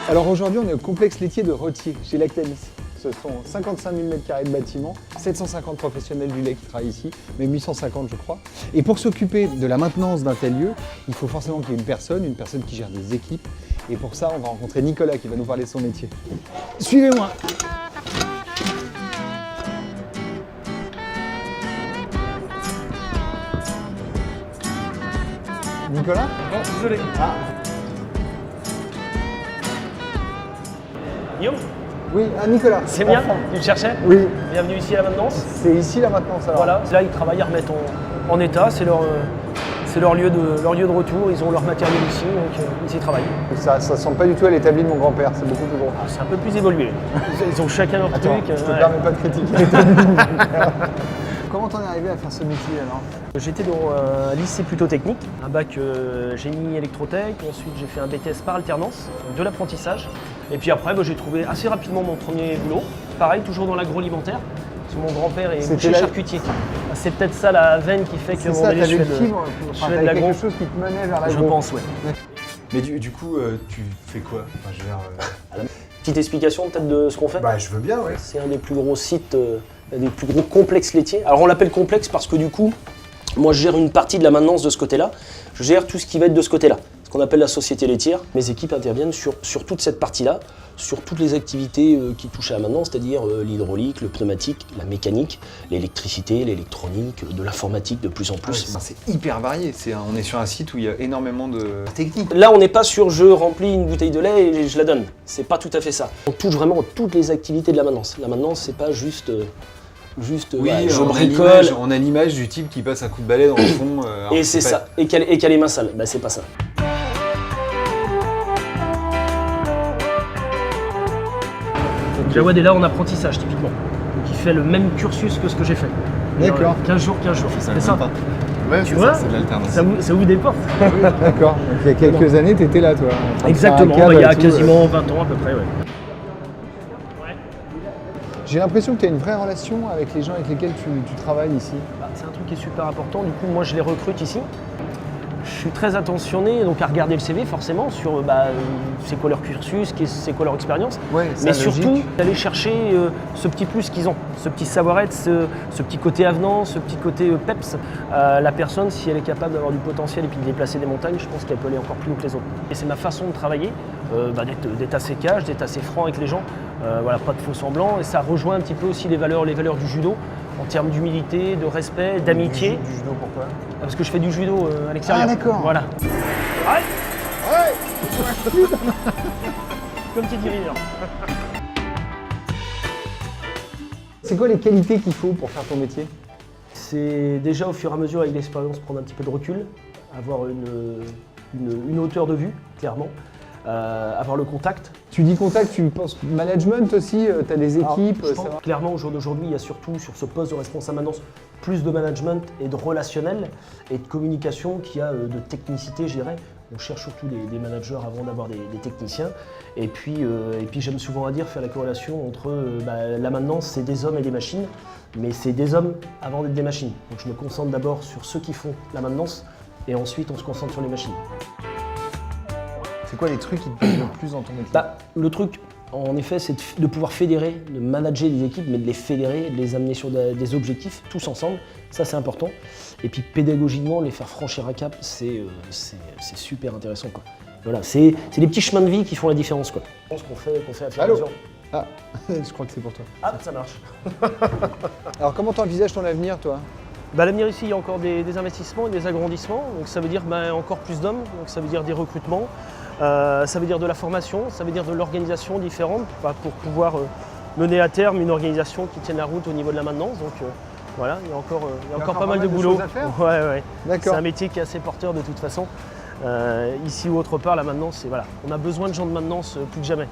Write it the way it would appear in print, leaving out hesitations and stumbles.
Alors aujourd'hui, on est au complexe laitier de Rothier, chez Lactalis. Ce sont 55 000 m² de bâtiment, 750 professionnels du lait qui travaillent ici, même 850 je crois. Et pour s'occuper de la maintenance d'un tel lieu, il faut forcément qu'il y ait une personne qui gère des équipes. Et pour ça, on va rencontrer Nicolas qui va nous parler de son métier. Suivez-moi. Nicolas? Non, désolé. Ah. Guillaume, Oui, Nicolas. c'est bien, Enfin. tu me cherchais? Oui, Bienvenue ici à la maintenance. c'est ici la maintenance alors. Voilà, là ils travaillent à remettre en état, c'est leur lieu de retour, ils ont leur matériel ici, donc ils y travaillent. Ça ressemble pas du tout à l'établi de mon grand-père, c'est beaucoup plus gros. Ah, c'est un peu plus évolué. Ils ont chacun leur Attends, truc. je te ouais. permets pas de critiquer l'établi de mon grand-père. Comment t'en es arrivé à faire ce métier alors? J'étais dans un lycée plutôt technique, un bac génie électrotech, ensuite j'ai fait un BTS par alternance, donc de l'apprentissage. Et puis après, j'ai trouvé assez rapidement mon premier boulot, pareil, toujours dans l'agroalimentaire. Parce que mon grand-père est boucher charcutier. C'est peut-être ça la veine qui fait que C'est ça, je t'avais fais le fibre, de l'agro. quelque chose qui te menait vers l'agro. Je pense, ouais. Mais du coup, tu fais quoi? Enfin, je veux dire, Petite explication peut-être de ce qu'on fait. Bah, je veux bien, ouais. C'est un des plus gros sites, des plus gros complexes laitiers. Alors on l'appelle complexe parce que du coup, moi je gère une partie de la maintenance de ce côté-là. Je gère tout ce qui va être de ce côté-là, ce qu'on appelle la société laitière. Mes équipes interviennent sur toute cette partie-là, sur toutes les activités qui touchent à la maintenance, c'est-à-dire l'hydraulique, le pneumatique, la mécanique, l'électricité, l'électronique, de l'informatique de plus en plus. C'est hyper varié. On est sur un site où il y a énormément de techniques. Là, on n'est pas sur je remplis une bouteille de lait et je la donne. C'est pas tout à fait ça. On touche vraiment toutes les activités de la maintenance. La maintenance, c'est pas juste Oui, je on bricole. on a l'image du type qui passe un coup de balai dans le fond. Et c'est ça. Et qui a les mains sales. Bah, c'est pas ça. Jawad est là en apprentissage, typiquement. Donc il fait le même cursus que ce que j'ai fait. D'accord. 15 jours, c'est ça. Ouais, Tu vois, c'est de l'alternance. Ça ouvre des portes. D'accord, donc il y a quelques années, tu étais là toi. en train de faire un Exactement, câble il y a et tout, quasiment 20 ans à peu près, ouais. J'ai l'impression que tu as une vraie relation avec les gens avec lesquels tu travailles ici. Bah, c'est un truc qui est super important, du coup moi je les recrute ici. Je suis très attentionné donc à regarder le CV forcément sur c'est quoi leur cursus, c'est quoi leur expérience, Ouais, mais c'est logique. surtout d'aller chercher ce petit plus qu'ils ont, ce petit savoir-être, ce petit côté avenant, ce petit côté peps. La personne, si elle est capable d'avoir du potentiel et puis de déplacer des montagnes, je pense qu'elle peut aller encore plus haut que les autres. Et c'est ma façon de travailler, d'être assez cash, d'être assez franc avec les gens, voilà, pas de faux semblants, et ça rejoint un petit peu aussi les valeurs du judo, en termes d'humilité, de respect, d'amitié. Du judo, pourquoi? Parce que je fais du judo à l'extérieur. Ah, d'accord. Voilà. Ouais. Ouais. Comme tu dis, River. C'est quoi les qualités qu'il faut pour faire ton métier? C'est déjà au fur et à mesure avec l'expérience prendre un petit peu de recul, avoir une hauteur de vue, clairement, avoir le contact. Tu dis contact, tu penses management aussi, tu as des équipes, Je ça pense va? clairement, au jour d'aujourd'hui, il y a surtout sur ce poste de responsable maintenance plus de management et de relationnel et de communication qu'il y a de technicité, je dirais. On cherche surtout des managers avant d'avoir des techniciens. Et puis j'aime souvent à dire faire la corrélation entre la maintenance, c'est des hommes et des machines, mais c'est des hommes avant d'être des machines. Donc je me concentre d'abord sur ceux qui font la maintenance et ensuite on se concentre sur les machines. C'est quoi les trucs qui te plaisent le plus dans ton métier? Le truc, en effet, c'est de pouvoir fédérer, de manager des équipes, mais de les fédérer, de les amener sur des objectifs, tous ensemble. Ça, c'est important. Et puis, pédagogiquement, les faire franchir un cap, c'est super intéressant, quoi. Voilà, c'est des petits chemins de vie qui font la différence, quoi. Je pense qu'on fait à fur et à mesure. Ah, je crois que c'est pour toi. Ah, ça marche. Alors comment tu envisages ton avenir, toi? L'avenir ici, il y a encore des investissements et des agrandissements. Donc ça veut dire encore plus d'hommes, donc ça veut dire des recrutements. Ça veut dire de la formation, ça veut dire de l'organisation différente pour pouvoir mener à terme une organisation qui tienne la route au niveau de la maintenance. Donc voilà, il y a encore pas mal de boulot. choses à faire. Ouais. C'est D'accord. un métier qui est assez porteur de toute façon. Ici ou autre part, la maintenance, on a besoin de gens de maintenance plus que jamais.